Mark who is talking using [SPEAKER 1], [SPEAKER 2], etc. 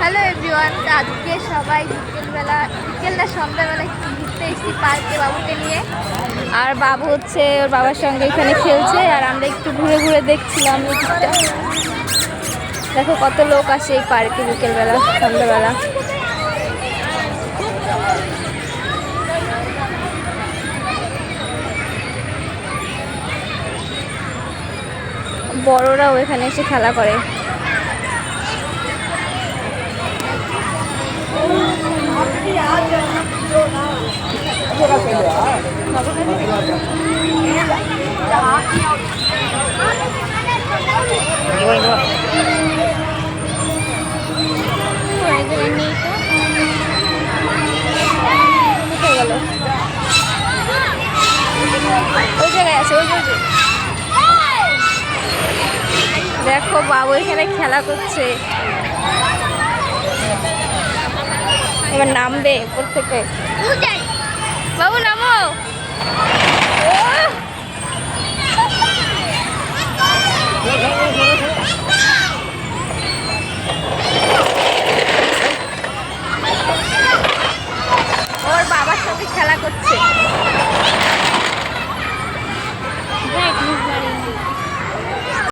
[SPEAKER 1] Hello everyone, আজকে সবাই বিকেলটা সন্ধ্যাবেলা ঘুরতে এসেছি পার্কে বাবুকে নিয়ে। আর বাবু হচ্ছে ওর বাবার সঙ্গে এখানে খেলছে, আর আমরা একটু ঘুরে ঘুরে দেখছিলাম এই দিকটা। দেখো কত লোক আসে এই পার্কে বিকেলবেলা সন্ধ্যাবেলা। বড়রাও এখানে এসে খেলা করে। ওই জায়গায় আছে, ওই জায়গায় দেখো বাবু এখানে খেলা করছে। এবার নামবে উপর থেকে, বাবু নাম।